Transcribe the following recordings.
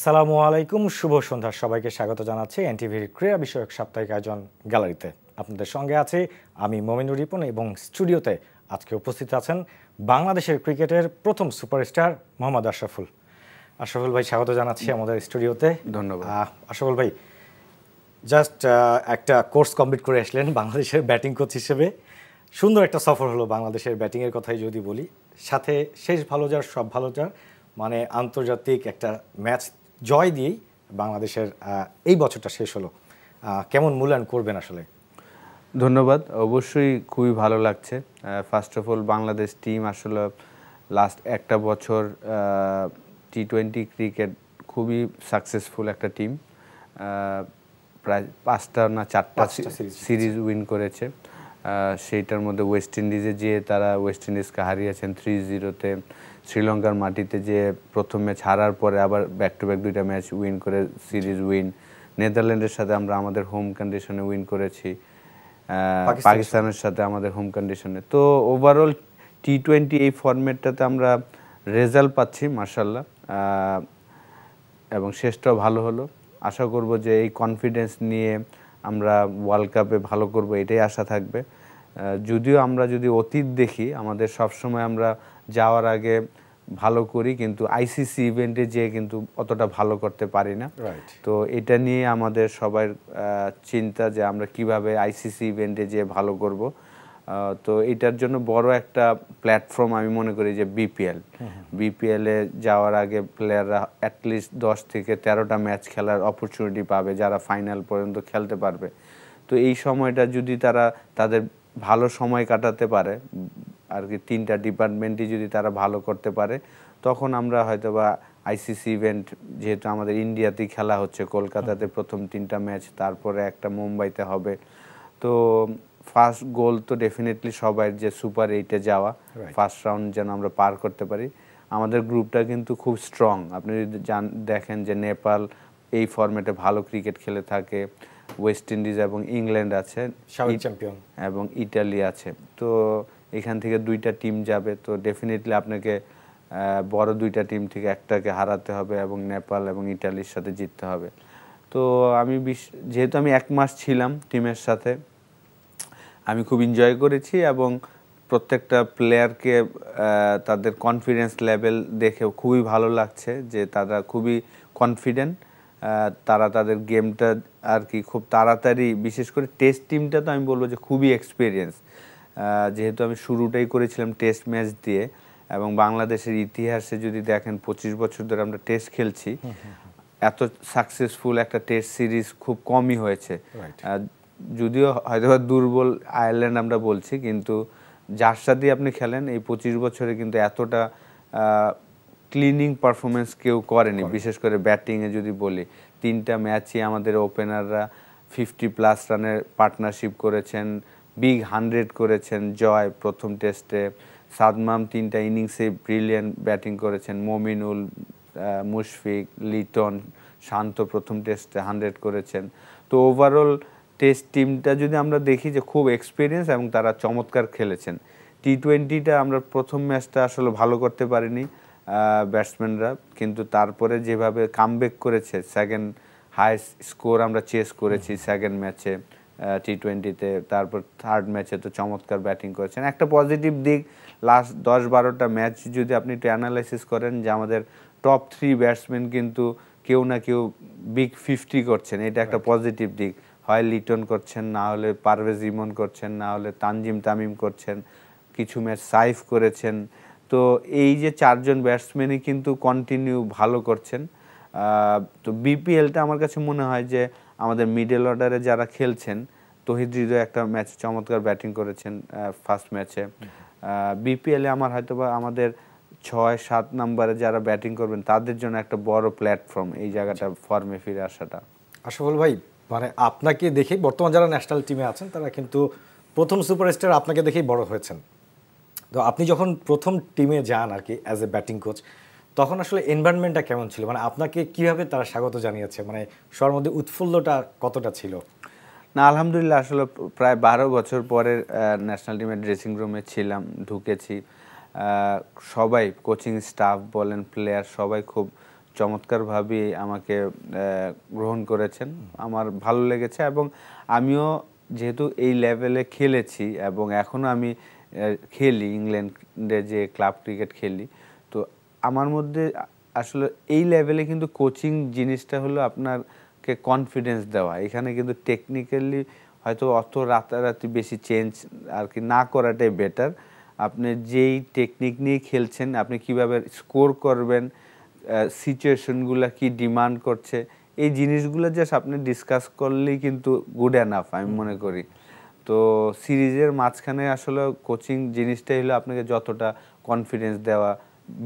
আসসালামু আলাইকুম, শুভ সন্ধ্যা। সবাইকে স্বাগত জানাচ্ছি এনটিভির ক্রীড়া বিষয়ক সাপ্তাহিক আয়োজন গ্যালারিতে। আপনাদের সঙ্গে আছি আমি মমিনুর রিপন এবং স্টুডিওতে আজকে উপস্থিত আছেন বাংলাদেশের ক্রিকেটের প্রথম সুপারস্টার মোহাম্মদ আশরাফুল। আশরাফুল ভাই, স্বাগত জানাচ্ছি আমাদের স্টুডিওতে। ধন্যবাদ। আশরাফুল ভাই, জাস্ট একটা কোর্স কমপ্লিট করে আসলেন বাংলাদেশের ব্যাটিং কোচ হিসেবে। সুন্দর একটা সফর হলো বাংলাদেশের ব্যাটিংয়ের কথাই যদি বলি, সাথে শেষ ভালো যার সব ভালো যার, মানে আন্তর্জাতিক একটা ম্যাচ জয় দিয়েই বাংলাদেশের এই বছরটা শেষ হলো। কেমন মূল্যায়ন করবেন আসলে? ধন্যবাদ। অবশ্যই খুবই ভালো লাগছে। First of all Bangladesh team আসলে লাস্ট একটা বছর টি-20 ক্রিকেট খুবই সাকসেসফুল একটা টিম। প্রায় 5টা না 4টা সিরিজ উইন করেছে। সেইটার মধ্যে ওয়েস্ট ইন্ডিজে যে তারা ওয়েস্ট ইন্ডিজকে হারিয়েছেন 3-0-তে, শ্রীলঙ্কার মাটিতে যে প্রথম ম্যাচ হারার পরে আবার ব্যাক টু ব্যাক 2টা ম্যাচ উইন করে সিরিজ উইন, নেদারল্যান্ডের সাথে আমরা আমাদের হোম কন্ডিশনে উইন করেছি, পাকিস্তানের সাথে আমাদের হোম কন্ডিশনে। তো ওভারঅল টি-20 এই ফরম্যাটটাতে আমরা রেজাল্ট পাচ্ছি মাশাআল্লাহ, এবং শেষটাও ভালো হলো। আশা করব যে এই কনফিডেন্স নিয়ে আমরা ওয়ার্ল্ড কাপে ভালো করব, এটাই আশা থাকবে। যদিও আমরা যদি অতীত দেখি, আমাদের সবসময় আমরা যাওয়ার আগে ভালো করি, কিন্তু আইসিসি ইভেন্টে যেয়ে কিন্তু অতটা ভালো করতে পারি না। তো এটা নিয়ে আমাদের সবার চিন্তা যে আমরা কিভাবে আইসিসি ইভেন্টে যেয়ে ভালো করব। তো এটার জন্য বড় একটা প্ল্যাটফর্ম আমি মনে করি যে বিপিএলে যাওয়ার আগে প্লেয়াররা অ্যাটলিস্ট 10 থেকে 13টা ম্যাচ খেলার অপরচুনিটি পাবে, যারা ফাইনাল পর্যন্ত খেলতে পারবে। তো এই সময়টা যদি তারা তাদের ভালো সময় কাটাতে পারে আর কি, 3টা ডিপার্টমেন্টই যদি তারা ভালো করতে পারে, তখন আমরা হয়তোবা আইসিসি ইভেন্ট, যেহেতু আমাদের ইন্ডিয়াতেই খেলা হচ্ছে, কলকাতাতে প্রথম 3টা ম্যাচ, তারপরে একটা মুম্বাইতে হবে। তো ফার্স্ট গোল তো ডেফিনেটলি সবাই যে সুপার 8-এ যাওয়া, ফার্স্ট রাউন্ড যেন আমরা পার করতে পারি। আমাদের গ্রুপটা কিন্তু খুব স্ট্রং। আপনি যদি দেখেন যে নেপাল এই ফরম্যাটে ভালো ক্রিকেট খেলে থাকে, ওয়েস্ট ইন্ডিজ এবং ইংল্যান্ড আছে, চ্যাম্পিয়ন, এবং ইটালি আছে। তো এখান থেকে 2টা টিম যাবে। তো ডেফিনেটলি আপনাকে বড় 2টা টিম থেকে একটাকে হারাতে হবে এবং নেপাল এবং ইটালির সাথে জিততে হবে। তো আমি যেহেতু আমি 1 মাস ছিলাম টিমের সাথে, আমি খুব এনজয় করেছি এবং প্রত্যেকটা প্লেয়ারকে তাদের কনফিডেন্স লেভেল দেখে খুবই ভালো লাগছে যে তারা খুবই কনফিডেন্ট। তারা তাদের গেমটা আর কি খুব তাড়াতাড়ি, বিশেষ করে টেস্ট টিমটা তো আমি বলবো যে খুবই এক্সপিরিয়েন্স। যেহেতু আমি শুরুটাই করেছিলাম টেস্ট ম্যাচ দিয়ে, এবং বাংলাদেশের ইতিহাসে যদি দেখেন 25 বছর ধরে আমরা টেস্ট খেলছি, এত সাকসেসফুল একটা টেস্ট সিরিজ খুব কমই হয়েছে। যদিও হয়তো দুর্বল আয়ারল্যান্ড আমরা বলছি, কিন্তু যার সাথে আপনি খেলেন এই 25 বছরে কিন্তু এতটা ক্লিনিং পারফরমেন্স কেউ করেনি। বিশেষ করে ব্যাটিংয়ে যদি বলি, 3টা ম্যাচই আমাদের ওপেনাররা 50+ রানের পার্টনারশিপ করেছেন, বিগ 100 করেছেন। জয় প্রথম টেস্টে, সাদমাম 3টা ইনিংসে ব্রিলিয়ান্ট ব্যাটিং করেছেন, মমিনুল, মুশফিক, লিটন, শান্ত প্রথম টেস্টে 100 করেছেন। তো ওভারঅল টেস্ট টিমটা যদি আমরা দেখি যে খুব এক্সপিরিয়েন্স এবং তারা চমৎকার খেলেছেন। টি-20টা আমরা প্রথম ম্যাচটা আসলে ভালো করতে পারিনি ব্যাটসম্যানরা, কিন্তু তারপরে যেভাবে কামব্যাক করেছে, সেকেন্ড হাইস্ট স্কোর আমরা চেস করেছি সেকেন্ড ম্যাচে টি-20তে, তারপর থার্ড ম্যাচে তো চমৎকার ব্যাটিং করেছেন। একটা পজিটিভ দিক, লাস্ট 10-12টা ম্যাচ যদি আপনি একটু অ্যানালাইসিস করেন, যে আমাদের টপ 3 ব্যাটসম্যান কিন্তু কেউ না কেউ বিগ 50 করছেন, এটা একটা পজিটিভ দিক। হয় লিটন করছেন, না হলে পারভেজ ইমন করছেন, না হলে তানজিম তামিম করছেন, কিছু ম্যাচ সাইফ করেছেন। তো এই যে 4জন ব্যাটসম্যানই কিন্তু কন্টিনিউ ভালো করছেন। তো বিপিএলটা আমার কাছে মনে হয় যে আমাদের মিডল অর্ডারে যারা খেলছেন, তহিদ হৃদয় একটা ম্যাচে চমৎকার ব্যাটিং করেছেন ফার্স্ট ম্যাচে। বিপিএলে আমার হয়তোবা আমাদের 6-7 নম্বরে যারা ব্যাটিং করবেন তাদের জন্য একটা বড় প্ল্যাটফর্ম এই জায়গাটা, ফর্মে ফিরে আসাটা। আশরাফুল ভাই, মানে আপনাকে দেখেই বর্তমান যারা ন্যাশনাল টিমে আছেন তারা কিন্তু প্রথম সুপারস্টার আপনাকে দেখেই বড় হয়েছেন। তো আপনি যখন প্রথম টিমে যান আর কি অ্যাজ এ ব্যাটিং কোচ, তখন আসলে এনভায়রনমেন্টটা কেমন ছিল? মানে আপনাকে কিভাবে তারা স্বাগত জানিয়েছে, মানে সবার মধ্যে উৎফুল্লটা কতটা ছিল? না, আলহামদুলিল্লাহ, আসলে প্রায় 12 বছর পরে ন্যাশনাল টিমের ড্রেসিং রুমে ছিলাম, ঢুকেছি। সবাই, কোচিং স্টাফ বলেন, প্লেয়ার, সবাই খুব চমৎকারভাবে আমাকে গ্রহণ করেছেন। আমার ভালো লেগেছে এবং আমিও যেহেতু এই লেভেলে খেলেছি এবং এখনও আমি খেলি, ইংল্যান্ডে যে ক্লাব ক্রিকেট খেলি, তো আমার মধ্যে আসলে এই লেভেলে কিন্তু কোচিং জিনিসটা হলো আপনাকে কনফিডেন্স দেওয়া। এখানে কিন্তু টেকনিক্যালি হয়তো অত রাতারাতি বেশি চেঞ্জ আর কি না করাটাই বেটার। আপনি যেই টেকনিক নিয়ে খেলছেন, আপনি কিভাবে স্কোর করবেন, সিচুয়েশনগুলো কি ডিমান্ড করছে, এই জিনিসগুলো জাস্ট আপনি ডিসকাস করলেই কিন্তু গুড এনাফ আমি মনে করি। তো সিরিজের মাঝখানে আসলে কোচিং জিনিসটাই হলো আপনাকে যতটা কনফিডেন্স দেওয়া,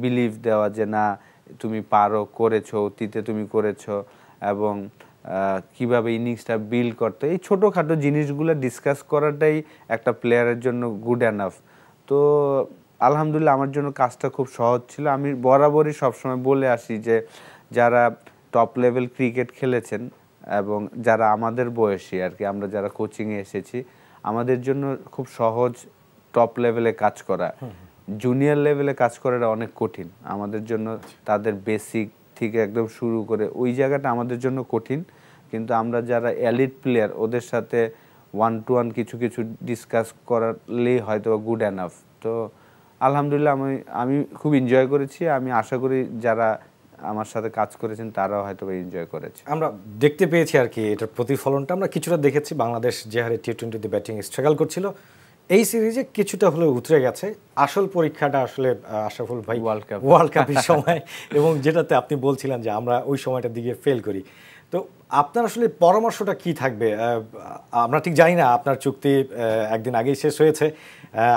বিলিভ দেওয়া যে না তুমি পারো, করেছো, অতীতে তুমি করেছো, এবং কিভাবে ইনিংসটা বিল্ড করতে, এই ছোটোখাটো জিনিসগুলো ডিসকাস করাটাই একটা প্লেয়ারের জন্য গুড এনাফ। তো আলহামদুলিল্লাহ আমার জন্য কাজটা খুব সহজ ছিল। আমি বরাবরই সবসময় বলে আসি যে যারা টপ লেভেল ক্রিকেট খেলেছেন এবং যারা আমাদের বয়সী আর কি, আমরা যারা কোচিংয়ে এসেছি, আমাদের জন্য খুব সহজ টপ লেভেলে কাজ করা। জুনিয়র লেভেলে কাজ করাটা অনেক কঠিন আমাদের জন্য। তাদের বেসিক থেকে একদম শুরু করে ওই জায়গাটা আমাদের জন্য কঠিন, কিন্তু আমরা যারা এলিট প্লেয়ার ওদের সাথে ওয়ান টু ওয়ান কিছু কিছু ডিসকাস করলেই হয়তো গুড এনাফ। তো আলহামদুলিল্লাহ আমি খুব এনজয় করেছি। আমি আশা করি যারা আমার সাথে কাজ করেছেন তারাও হয়তো এনজয় করেছে। আমরা দেখতে পেয়েছি আর কি এটার প্রতিফলনটা আমরা কিছুটা দেখেছি। বাংলাদেশ যে হারে টি-20 ব্যাটিং স্ট্রাগল করছিল, এই সিরিজে কিছুটা হলেও উতরে গেছে। আসল পরীক্ষাটা আসলে আশরাফুল ভাই ওয়ার্ল্ড কাপের সময়, এবং যেটাতে আপনি বলছিলেন যে আমরা ওই সময়টার দিকে ফেল করি। তো আপনার আসলে পরামর্শটা কি থাকবে? আমরা ঠিক জানি না, আপনার চুক্তি একদিন আগেই শেষ হয়েছে।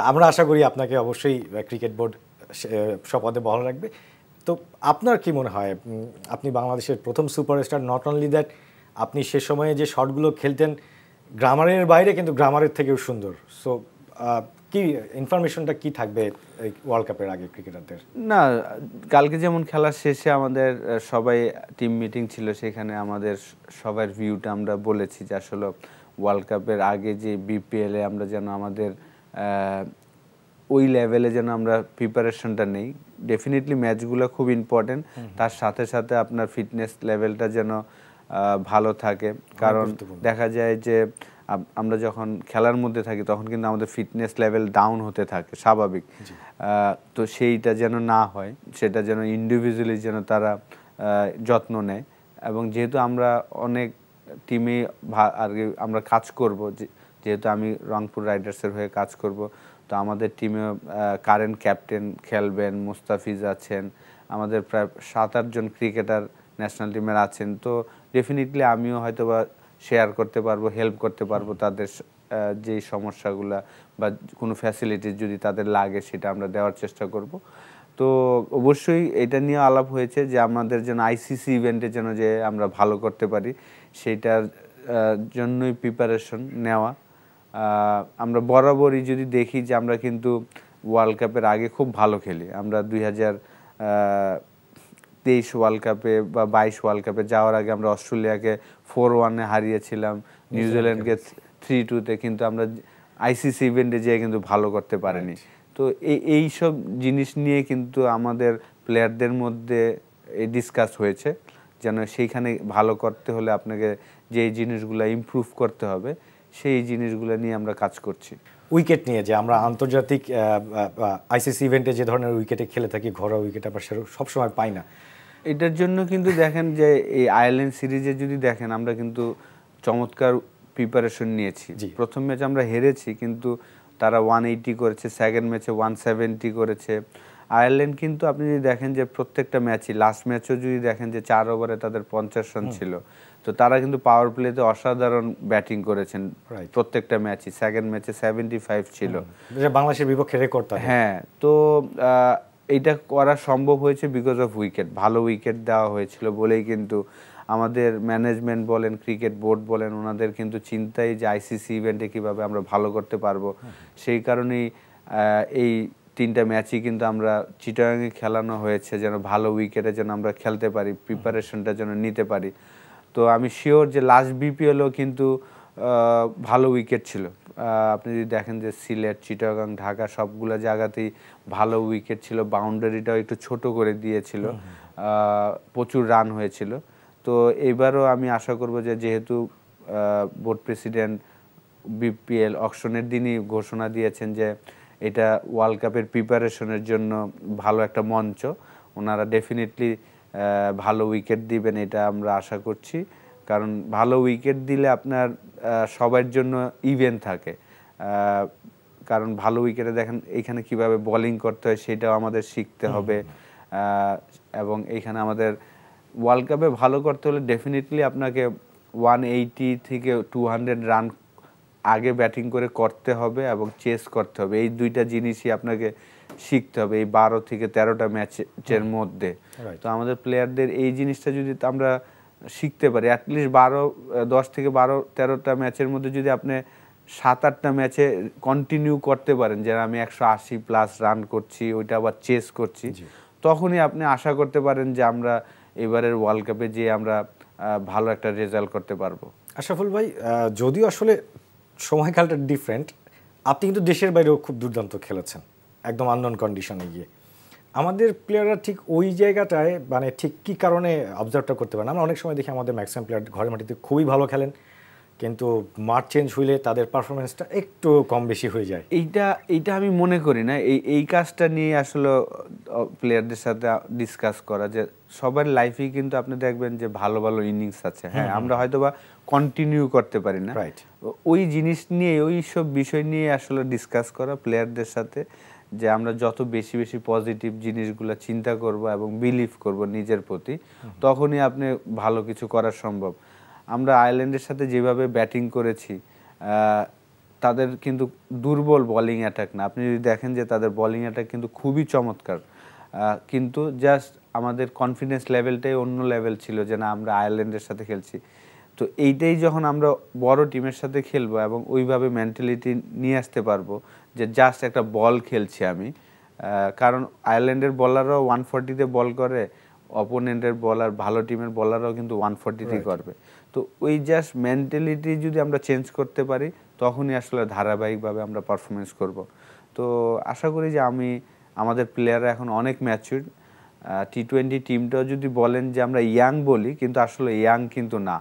আমরা আশা করি আপনাকে অবশ্যই ক্রিকেট বোর্ড সপদে বহাল রাখবে। তো আপনার কি মনে হয়, আপনি বাংলাদেশের প্রথম সুপারস্টার, নট অনলি দ্যাট আপনি সে সময়ে যে শটগুলো খেলতেন গ্রামারের বাইরে কিন্তু গ্রামারের থেকেও সুন্দর। সো কি ইনফরমেশনটা কি থাকবে এই ওয়ার্ল্ড কাপের আগে ক্রিকেটারদের? না, কালকে যেমন খেলার শেষে আমাদের সবাই টিম মিটিং ছিল, সেখানে আমাদের সবার ভিউটা আমরা বলেছি যে আসলে ওয়ার্ল্ড কাপের আগে যে বিপিএলে আমরা যেন আমাদের ওই লেভেলে যেন আমরা প্রিপারেশনটা নেই। ডেফিনেটলি ম্যাচগুলো খুব ইম্পর্টেন্ট, তার সাথে সাথে আপনার ফিটনেস লেভেলটা যেন ভালো থাকে। কারণ দেখা যায় যে আমরা যখন খেলার মধ্যে থাকি তখন কিন্তু আমাদের ফিটনেস লেভেল ডাউন হতে থাকে, স্বাভাবিক। তো সেইটা যেন না হয়, সেটা যেন ইন্ডিভিজুয়ালি যেন তারা যত্ন নেয়। এবং যেহেতু আমরা অনেক টিমে আর আমরা কাজ করব, যেহেতু আমি রংপুর রাইডার্সের হয়ে কাজ করব, তো আমাদের টিমে কারেন্ট ক্যাপ্টেন খেলবেন, মুস্তাফিজ আছেন, আমাদের প্রায় 7-8 জন ক্রিকেটার ন্যাশনাল টিমের আছেন। তো ডেফিনেটলি আমিও হয়তো বা শেয়ার করতে পারবো, হেল্প করতে পারবো তাদের যেই সমস্যাগুলো বা কোনো ফ্যাসিলিটিস যদি তাদের লাগে সেটা আমরা দেওয়ার চেষ্টা করব। তো অবশ্যই এটা নিয়ে আলাপ হয়েছে যে আমাদের যেন আইসিসি ইভেন্টে যেন যে আমরা ভালো করতে পারি, সেইটার জন্যই প্রিপারেশন নেওয়া। আমরা বরাবরই যদি দেখি যে আমরা কিন্তু ওয়ার্ল্ড কাপের আগে খুব ভালো খেলি। আমরা 2023 ওয়ার্ল্ড কাপে বা 22 ওয়ার্ল্ড কাপে যাওয়ার আগে আমরা অস্ট্রেলিয়াকে 4-1-এ হারিয়েছিলাম, নিউজিল্যান্ডকে 3-2-তে, কিন্তু আমরা আইসিসি ইভেন্টে যেয়ে কিন্তু ভালো করতে পারিনি। তো এই সব জিনিস নিয়ে কিন্তু আমাদের প্লেয়ারদের মধ্যে ডিসকাস হয়েছে যেন সেইখানে ভালো করতে হলে আপনাকে যেই জিনিসগুলো ইমপ্রুভ করতে হবে সেই জিনিসগুলো নিয়ে আমরা কাজ করছি। উইকেট নিয়ে যে আমরা আন্তর্জাতিক আইসিসি ইভেন্টে যে ধরনের উইকেটে খেলে থাকি, ঘরোয়া উইকেট আমরা সবসময় পাই না। এটার জন্য কিন্তু দেখেন যে এই আয়ারল্যান্ড সিরিজে যদি দেখেন আমরা কিন্তু চমৎকার প্রিপারেশন নিয়েছি। প্রথম ম্যাচ আমরা হেরেছি, কিন্তু তারা 180 করেছে, সেকেন্ড ম্যাচে 170 করেছে। আয়ারল্যান্ড কিন্তু আপনি যদি দেখেন যে প্রত্যেকটা ম্যাচই, লাস্ট ম্যাচও যদি দেখেন যে 4 ওভারে তাদের 50 রান ছিল, তো তারা কিন্তু পাওয়ার প্লেতে অসাধারণ ব্যাটিং করেছেন প্রত্যেকটা ম্যাচই। সেকেন্ড ম্যাচে 75 ছিল, বাংলাদেশের বিপক্ষে রেকর্ড। হ্যাঁ, তো এইটা করা সম্ভব হয়েছে বিকজ অফ উইকেট, ভালো উইকেট দেওয়া হয়েছিল বলেই কিন্তু আমাদের ম্যানেজমেন্ট বলেন, ক্রিকেট বোর্ড বলেন, ওনাদের কিন্তু চিন্তাই যে আইসিসি ইভেন্টে কীভাবে আমরা ভালো করতে পারবো। সেই কারণেই এই 3টা ম্যাচই কিন্তু আমরা চিটাগাংয়ে খেলানো হয়েছে যেন ভালো উইকেটে যেন আমরা খেলতে পারি, প্রিপারেশনটা যেন নিতে পারি। তো আমি শিওর যে লাস্ট বিপিএলও কিন্তু ভালো উইকেট ছিল। আপনি যদি দেখেন যে সিলেট, চিটাগাং, ঢাকা সবগুলো জায়গাতেই ভালো উইকেট ছিল, বাউন্ডারিটাও একটু ছোট করে দিয়েছিল, প্রচুর রান হয়েছিল। তো এবারও আমি আশা করব যে যেহেতু বোর্ড প্রেসিডেন্ট বিপিএল অকশনের দিনই ঘোষণা দিয়েছেন যে এটা ওয়ার্ল্ড কাপের প্রিপারেশনের জন্য ভালো একটা মঞ্চ, ওনারা ডেফিনেটলি ভালো উইকেট দিবেন এটা আমরা আশা করছি। কারণ ভালো উইকেট দিলে আপনার সবার জন্য ইভেন থাকে, কারণ ভালো উইকেটে দেখেন এইখানে কিভাবে বোলিং করতে হয় সেটাও আমাদের শিখতে হবে। এবং এইখানে আমাদের ওয়ার্ল্ড কাপে ভালো করতে হলে ডেফিনেটলি আপনাকে 180 থেকে 200 রান আগে ব্যাটিং করে করতে হবে এবং চেস করতে হবে। এই দুইটা জিনিসই আপনাকে শিখতে হবে এই 12 থেকে 13টা ম্যাচের মধ্যে। তো আমাদের প্লেয়ারদের এই জিনিসটা যদি আমরা শিখতে পারি, অ্যাটলিস্ট 10 থেকে 12-13টা ম্যাচের মধ্যে যদি আপনি 7-8টা ম্যাচে কন্টিনিউ করতে পারেন যে আমি 180+ রান করছি, ওইটা আবার চেস করছি, তখনই আপনি আশা করতে পারেন যে আমরা এবারের ওয়ার্ল্ড কাপে যে আমরা ভালো একটা রেজাল্ট করতে পারবো। আশরাফুল ভাই, যদিও আসলে সময়কালটা ডিফারেন্ট, আপনি কিন্তু দেশের বাইরেও খুব দুর্দান্ত খেলেছেন একদম আননোন কন্ডিশনে গিয়ে। আমাদের প্লেয়াররা ঠিক ওই জায়গাটায় মানে ঠিক কী কারণে অবজার্ভটা করতে পারেন? আমরা অনেক সময় দেখি আমাদের ম্যাক্সিমাম প্লেয়ার ঘরের মাটিতে খুবই ভালো খেলেন, কিন্তু মাঠ চেঞ্জ হইলে তাদের পারফরমেন্সটা একটু কম বেশি হয়ে যায়। এইটা আমি মনে করি না। এই কাজটা নিয়ে আসলে প্লেয়ারদের সাথে ডিসকাস করা যে সবার লাইফেই কিন্তু আপনি দেখবেন যে ভালো ভালো ইনিংস আছে, হ্যাঁ আমরা হয়তোবা কন্টিনিউ করতে পারি না, ওই জিনিস নিয়ে ওই সব বিষয় নিয়ে আসলে ডিসকাস করা প্লেয়ারদের সাথে, যে আমরা যত বেশি বেশি পজিটিভ জিনিসগুলো চিন্তা করব এবং বিলিভ করব নিজের প্রতি, তখনই আপনি ভালো কিছু করা সম্ভব। আমরা আয়ারল্যান্ডের সাথে যেভাবে ব্যাটিং করেছি, তাদের কিন্তু দুর্বল বোলিং অ্যাটাক না, আপনি যদি দেখেন যে তাদের বোলিং অ্যাটাক কিন্তু খুবই চমৎকার, কিন্তু জাস্ট আমাদের কনফিডেন্স লেভেলটাই অন্য লেভেল ছিল যে না আমরা আয়ারল্যান্ডের সাথে খেলছি। তো এইটাই যখন আমরা বড় টিমের সাথে খেলবো এবং ওইভাবে মেন্টালিটি নিয়ে আসতে পারবো যে জাস্ট একটা বল খেলছি আমি, কারণ আয়ারল্যান্ডের বলাররাও 140-তে বল করে, অপোনেন্টের বলার ভালো টিমের বলাররাও কিন্তু 140-তে করবে। তো ওই জাস্ট মেন্টালিটি যদি আমরা চেঞ্জ করতে পারি তখনই আসলে ধারাবাহিকভাবে আমরা পারফরমেন্স করব। তো আশা করি যে আমাদের প্লেয়াররা এখন অনেক ম্যাচিউর। টি-20 টিমটাও যদি বলেন যে আমরা ইয়াং বলি, কিন্তু আসলে ইয়াং কিন্তু না,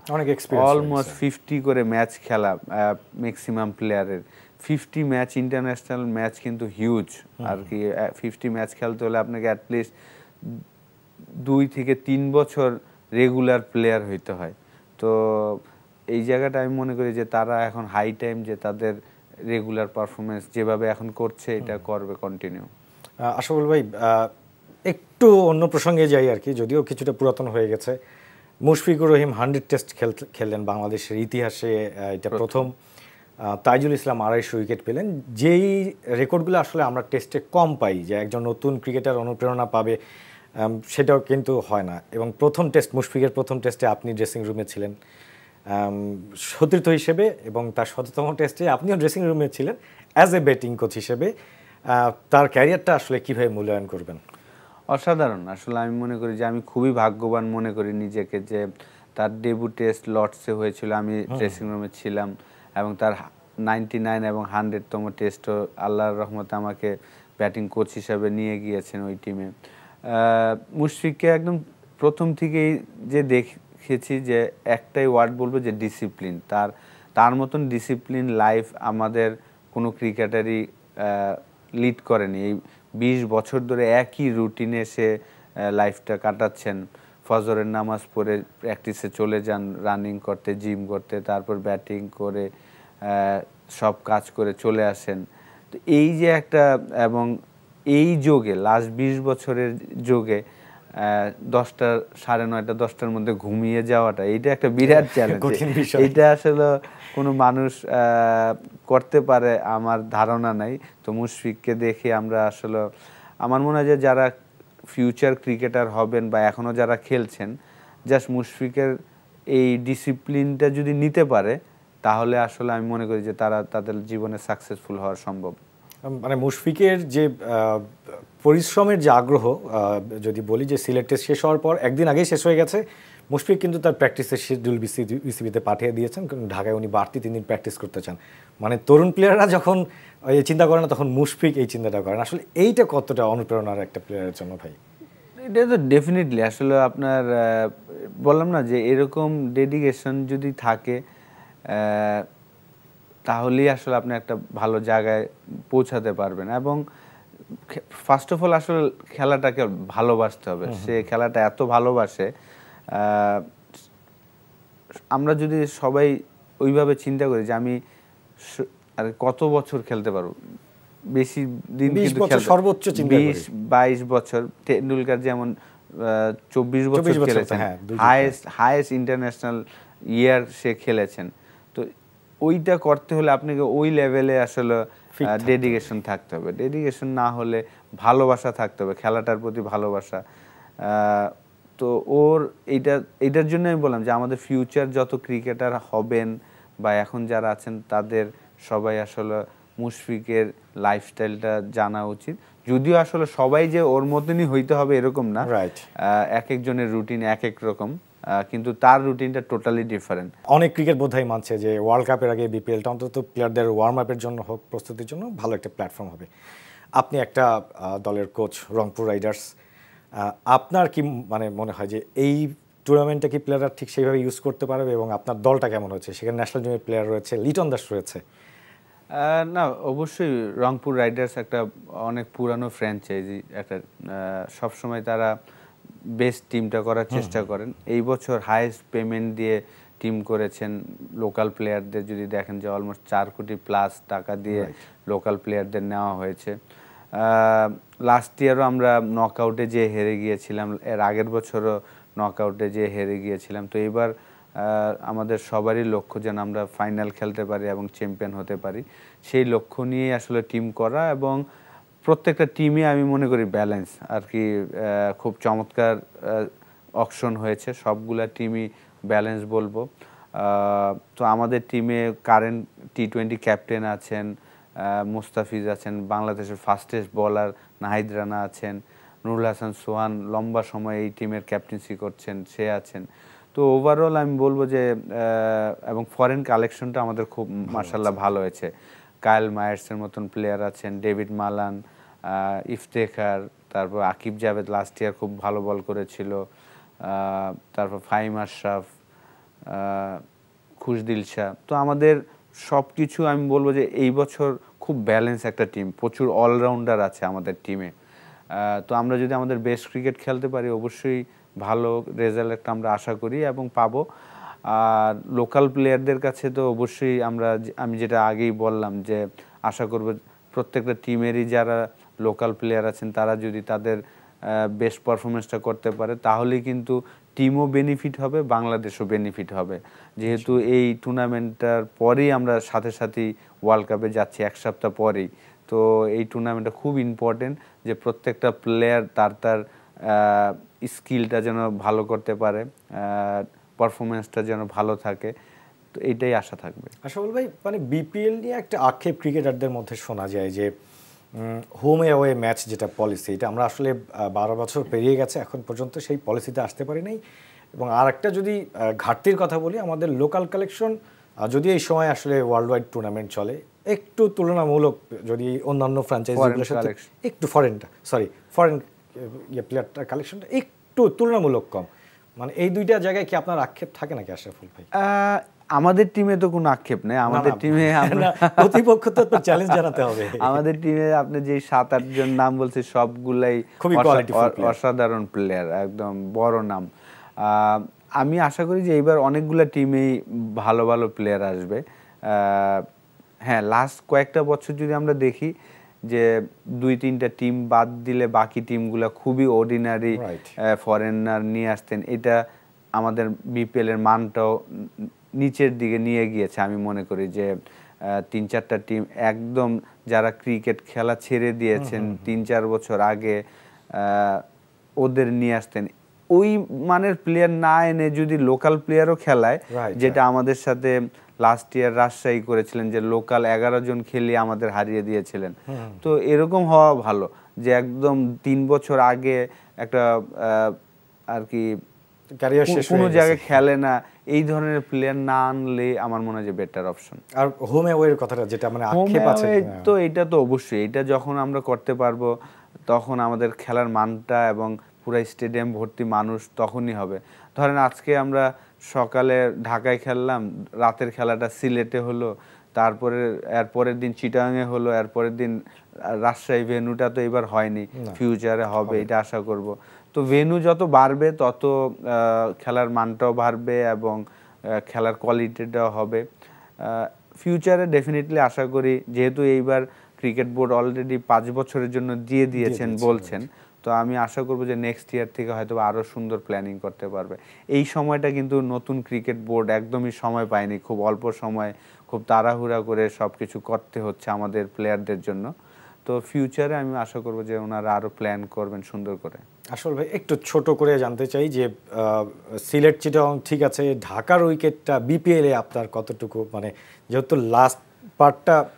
অলমোস্ট 50 করে ম্যাচ খেলা ম্যাক্সিমাম প্লেয়ারের। 50 ম্যাচ ইন্টারন্যাশনাল ম্যাচ কিন্তু হিউজ আর কি। 50 ম্যাচ খেলতে হলে আপনাকে অ্যাটলিস্ট 2 থেকে 3 বছর রেগুলার প্লেয়ার হইতে হয়। তো এই জায়গাটা আমি মনে করি যে তারা এখন হাই টাইম যে তাদের রেগুলার পারফরমেন্স যেভাবে এখন করছে এটা করবে কন্টিনিউ। আশরাফুল ভাই, একটু অন্য প্রসঙ্গে যাই আর কি, যদিও কিছুটা পুরাতন হয়ে গেছে। মুশফিকুর রহিম 100 টেস্ট খেললেন বাংলাদেশের ইতিহাসে, এটা প্রথম। তাইজুল ইসলাম 250 উইকেট পেলেন, যেই রেকর্ডগুলো আসলে আমরা টেস্টে কম পাই, যে একজন নতুন ক্রিকেটার অনুপ্রেরণা পাবে সেটাও কিন্তু হয় না। এবং প্রথম টেস্ট, মুশফিকের প্রথম টেস্টে আপনি ড্রেসিং রুমে ছিলেন সতীর্থ হিসেবে, এবং তার 100তম টেস্টে আপনিও ড্রেসিং রুমে ছিলেন অ্যাজ এ ব্যাটিং কোচ হিসেবে। তার ক্যারিয়ারটা আসলে কীভাবে মূল্যায়ন করবেন? অসাধারণ। আসলে আমি মনে করি যে আমি খুবই ভাগ্যবান মনে করি নিজেকে, যে তার ডেবিউ টেস্ট লর্ডসে হয়েছিল, আমি ড্রেসিং রুমে ছিলাম, এবং তার 99 এবং 100তম টেস্টও আল্লাহর রহমতে আমাকে ব্যাটিং কোচ হিসাবে নিয়ে গিয়েছেন ওই টিমে। মুশফিককে একদম প্রথম থেকেই যে দেখেছি যে একটাই ওয়ার্ড বলবো যে ডিসিপ্লিন। তার মতন ডিসিপ্লিন লাইফ আমাদের কোনো ক্রিকেটারই লিড করেনি। এই 20 বছর ধরে একই রুটিনে সে লাইফটা কাটাচ্ছেন। ফজরের নামাজ পড়ে প্র্যাকটিসে চলে যান, রানিং করতে, জিম করতে, তারপর ব্যাটিং করে সব কাজ করে চলে আসেন। তো এই যে একটা, এবং এই যোগে লাস্ট 20 বছরের যোগে 10টা, 9:30, 10টার মধ্যে ঘুমিয়ে যাওয়াটা, এইটা একটা বিরাট চ্যালেঞ্জ। এইটা আসলে কোনো মানুষ করতে পারে আমার ধারণা নাই। তো মুশফিককে দেখে আমরা আসলে, আমার মনে হয় যে যারা ফিউচার ক্রিকেটার হবেন বা এখনও যারা খেলছেন, জাস্ট মুশফিকের এই ডিসিপ্লিনটা যদি নিতে পারে তাহলে আসলে আমি মনে করি যে তারা তাদের জীবনে সাকসেসফুল হওয়া সম্ভব। মানে মুশফিকের যে পরিশ্রমের যে আগ্রহ, যদি বলি যে সিলেট টেস্ট শেষ হওয়ার পর একদিন আগেই শেষ হয়ে গেছে, মুশফিক কিন্তু তার প্র্যাকটিসের শিডিউল বিসিবিতে পাঠিয়ে দিয়েছেন, কারণ ঢাকায় উনি বাড়তি 3 দিন প্র্যাকটিস করতে চান। মানে তরুণ প্লেয়াররা যখন এই চিন্তা করে না, তখন মুশফিক এই চিন্তাটা করেন। আসলে এইটা কতটা অনুপ্রেরণার একটা প্লেয়ারের জন্য ভাই? এটা তো ডেফিনেটলি আসলে আপনার বললাম না যে এরকম ডেডিকেশন যদি থাকে তাহলেই আসলে আপনি একটা ভালো জায়গায় পৌঁছাতে পারবেন। এবং ফার্স্ট অফ অল আসলে খেলাটাকে ভালোবাসতে হবে। সে খেলাটা এত ভালোবাসে, আমরা যদি সবাই ওইভাবে চিন্তা করি যে আমি আর কত বছর খেলতে পারবো, বেশি দিন কিন্তু সর্বোচ্চ 20-22 বছর। টেন্ডুলকার যেমন 24 বছর খেলেছেন, হাইয়েস্ট ইন্টারন্যাশনাল ইয়ার সে খেলেছেন। তো ওইটা করতে হলে আপনাকে ওই লেভেলে আসলে ডেডিকেশন থাকতে হবে। ডেডিকেশন না হলে ভালোবাসা থাকতে হবে, খেলাটার প্রতি ভালোবাসা। তো ওর এইটার জন্য আমি বললাম যে আমাদের ফিউচার যত ক্রিকেটার হবেন বা এখন যারা আছেন তাদের সবাই আসলে মুশফিকের লাইফস্টাইলটা জানা উচিত। যদিও আসলে সবাই যে ওর মতনই হইতে হবে এরকম না, এক একজনের রুটিন এক এক রকম, কিন্তু তার রুটিনটা টোটালি ডিফারেন্ট। অনেক ক্রিকেট বোধহয় মানছে যে ওয়ার্ল্ড কাপের আগে বিপিএলটা অন্তত প্লেয়ারদের ওয়ার্ম আপের জন্য হোক, প্রস্তুতির জন্য ভালো একটা প্ল্যাটফর্ম হবে। আপনি একটা দলের কোচ, রংপুর রাইডার্স, আপনার কি মানে মনে হয় যে এই টুর্নামেন্টটা কি প্লেয়াররা ঠিক সেইভাবে ইউজ করতে পারবে, এবং আপনার দলটা কেমন হচ্ছে? সেখানে ন্যাশনাল টিমের প্লেয়ার রয়েছে, লিটন দাস রয়েছে। না, অবশ্যই রংপুর রাইডার্স একটা অনেক পুরানো ফ্র্যাঞ্চাইজি, একটা সবসময় তারা বেস্ট টিমটা করার চেষ্টা করেন। এই বছর হাইয়েস্ট পেমেন্ট দিয়ে টিম করেছেন। লোকাল প্লেয়ারদের যদি দেখেন যে অলমোস্ট 4 কোটি প্লাস টাকা দিয়ে লোকাল প্লেয়ারদের নেওয়া হয়েছে। লাস্ট ইয়ারও আমরা নকআউটে যে হেরে গিয়েছিলাম, এর আগের বছরও নকআউটে যে হেরে গিয়েছিলাম। তো এবার আমাদের সবারই লক্ষ্য যেন আমরা ফাইনাল খেলতে পারি এবং চ্যাম্পিয়ন হতে পারি, সেই লক্ষ্য নিয়ে আসলে টিম করা। এবং প্রত্যেকটা টিমে আমি মনে করি ব্যালেন্স আর কি, খুব চমৎকার অকশন হয়েছে, সবগুলা টিমই ব্যালেন্স বলবো। তো আমাদের টিমে কারেন্ট টি-20 ক্যাপ্টেন আছেন, মুস্তাফিজ আছেন, বাংলাদেশের ফাস্টেস্ট বোলার নাহিদ রানা আছেন, নুরুল হাসান সোহান লম্বা সময় এই টিমের ক্যাপ্টেন্সি করছেন, সে আছেন। তো ওভারঅল আমি বলবো যে এবং ফরেন কালেকশনটা আমাদের খুব মাশাআল্লাহ ভালো হয়েছে। কায়েল মায়ার্সের মতন প্লেয়ার আছেন, ডেভিড মালান, ইফতেখার, তারপর আকিব জাভেদ লাস্ট ইয়ার খুব ভালো বল করেছিল, তারপর ফাহিম আশরাফ, খুশদিল শাহ। তো আমাদের সব কিছু আমি বলবো যে এই বছর খুব ব্যালেন্স একটা টিম, প্রচুর অলরাউন্ডার আছে আমাদের টিমে। তো আমরা যদি আমাদের বেস্ট ক্রিকেট খেলতে পারি অবশ্যই ভালো রেজাল্ট একটা আমরা আশা করি এবং পাবো। আর লোকাল প্লেয়ারদের কাছে তো অবশ্যই আমি যেটা আগেই বললাম যে আশা করব প্রত্যেকটা টিমেরই যারা লোকাল প্লেয়ার আছেন তারা যদি তাদের বেস্ট পারফরমেন্সটা করতে পারে তাহলেই কিন্তু টিমও বেনিফিট হবে, বাংলাদেশও বেনিফিট হবে। যেহেতু এই টুর্নামেন্টটার পরেই আমরা সাথে সাথেই ওয়ার্ল্ড কাপে যাচ্ছি, 1 সপ্তাহ পরেই। তো এই টুর্নামেন্টটা খুব ইম্পর্টেন্ট যে প্রত্যেকটা প্লেয়ার তার স্কিলটা যেন ভালো করতে পারে, পারফরমেন্সটা যেন ভালো থাকে। তো এইটাই আশা থাকবে। আশাফুল ভাই, মানে বিপিএল নিয়ে একটা আক্ষেপ ক্রিকেটারদের মধ্যে শোনা যায় যে হোম অ্যাওয়ে ম্যাচ যেটা পলিসি, এটা আমরা আসলে 12 বছর পেরিয়ে গেছে, এখন পর্যন্ত সেই পলিসিতে আসতে পারি নাই। এবং আর একটা যদি ঘাটতির কথা বলি, আমাদের লোকাল কালেকশন, যদি এই সময় আসলে ওয়ার্ল্ড ওয়াইড টুর্নামেন্ট চলে, একটু তুলনামূলক যদি অন্যান্য ফ্র্যাঞ্চাইজিগুলোর সাথে একটু ফরেন প্লেয়ারটার কালেকশনটা একটু তুলনামূলক কম, মানে এই দুইটা জায়গায় কি আপনার আক্ষেপ থাকে নাকি আশরাফুল ভাই? আমাদের টিমে তো কোনো আক্ষেপ নেই। আমাদের টিমে প্রতিপক্ষ তো চ্যালেঞ্জ জানাতে হবে। আমাদের টিমে আপনি যে 7-8 জন নাম বলছে সবগুলাই খুবই অসাধারণ প্লেয়ার, একদম বড় নাম। আমি আশা করি যে এইবার অনেকগুলো টিমেই ভালো ভালো প্লেয়ার আসবে। হ্যাঁ, লাস্ট কয়েকটা বছর যদি আমরা দেখি যে 2-3টা টিম বাদ দিলে বাকি টিমগুলো খুবই অর্ডিনারি ফরেনার নিয়ে আসতেন, এটা আমাদের বিপিএল এর মানটাও নিচের দিকে নিয়ে গিয়েছে। আমি মনে করি যে 3-4টা টিম একদম যারা ক্রিকেট খেলা ছেড়ে দিয়েছেন 3-4 বছর আগে, ওদের নিয়ে আসতেন। ওই মানের প্লেয়ার না এনে যদি লোকাল প্লেয়ারও খেলায়, যেটা আমাদের সাথে লাস্ট ইয়ার রাজশাহী করেছিলেন যে লোকাল 11 জন খেলিয়ে আমাদের হারিয়ে দিয়েছিলেন। তো এরকম হওয়া ভালো যে একদম 3 বছর আগে একটা আর কি ক্যারিয়ার শেষ কোনো হয়ে জায়গায় গেছে। খেলে না, এই ধরনের প্লেয়ার না আনলে আমার মনে হয় যে বেটার অপশন। আর হোম অ্যাওয়ের কথাটা যেটা মানে আক্ষেপ আছে, তো এটা তো অবশ্যই, এটা যখন আমরা করতে পারবো তখন আমাদের খেলার মানটা এবং পুরো স্টেডিয়াম ভর্তি মানুষ তখনই হবে। ধরেন আজকে আমরা সকালে ঢাকায় খেললাম, রাতের খেলাটা সিলেটে হলো, তারপরে এরপরের দিন চিটাগাংয়ে হলো, এরপরের দিন রাজশাহী, ভেন্যুটা তো এবার হয়নি, ফিউচারে হবে এটা আশা করব। তো ভেন্যু যত বাড়বে তত খেলার মানটাও বাড়বে এবং খেলার কোয়ালিটিটাও হবে। ফিউচারে ডেফিনেটলি আশা করি, যেহেতু এইবার ক্রিকেট বোর্ড অলরেডি 5 বছরের জন্য দিয়ে দিয়েছেন বলছেন, তো আমি আশা করব যে নেক্সট ইয়ার থেকে হয়তো আরও সুন্দর প্ল্যানিং করতে পারবে। এই সময়টা কিন্তু নতুন ক্রিকেট বোর্ড একদমই সময় পায়নি, খুব অল্প সময় খুব তাড়াহুড়া করে সব কিছু করতে হচ্ছে আমাদের প্লেয়ারদের জন্য। তো ফিউচারে আমি আশা করব যে ওনারা আরও প্ল্যান করবেন সুন্দর করে। আসল ভাই একটু ছোট করে জানতে চাই যে সিলেট চিটাগং ঠিক আছে, ঢাকার উইকেটটা বিপিএলে আপনার কতটুকু, মানে যেহেতু লাস্ট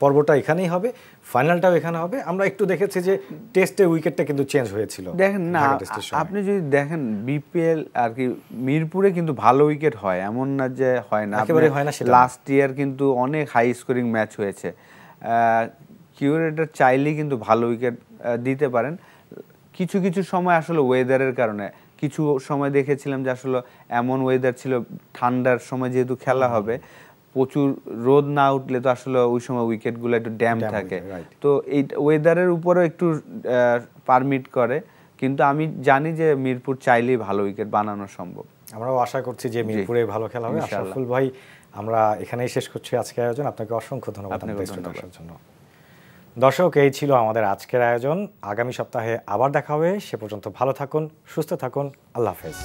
পর্বটা এখানেই হবে, ফাইনালটাও এখানে হবে, আমরা একটু দেখেছি যে টেস্টে উইকেটটা কিন্তু চেঞ্জ হয়েছিল। দেখেন না, আপনি যদি দেখেন বিপিএল আর কি মিরপুরে কিন্তু ভালো উইকেট হয়, এমন না যে হয় না, একেবারে হয় না। সেটা লাস্ট ইয়ার কিন্তু অনেক হাই স্কোরিং ম্যাচ হয়েছে। কিউরেটর চাইলেই কিন্তু ভালো উইকেট দিতে পারেন। কিছু কিছু সময় আসলে ওয়েদারের কারণে, কিছু সময় দেখেছিলাম যে আসলে এমন ওয়েদার ছিল, ঠান্ডার সময় যেহেতু খেলা হবে, প্রচুর রোদ না উঠলে তো আসলে ওই সময় উইকেটগুলো একটু ড্যাম থাকে, তো এই ওয়েদারের উপরেও একটু পারমিট করে। কিন্তু আমি জানি যে মিরপুর চাইলেই ভালো উইকেট বানানো সম্ভব। আমরাও আশা করছি যে মিরপুরে ভালো খেলা হবে। আশরাফুল ভাই, আমরা এখানেই শেষ করছি আজকের আয়োজন। আপনাকে অসংখ্য ধন্যবাদ আসার জন্য। দর্শক, এই ছিল আমাদের আজকের আয়োজন। আগামী সপ্তাহে আবার দেখা হবে। সে পর্যন্ত ভালো থাকুন, সুস্থ থাকুন। আল্লাহ হাফেজ।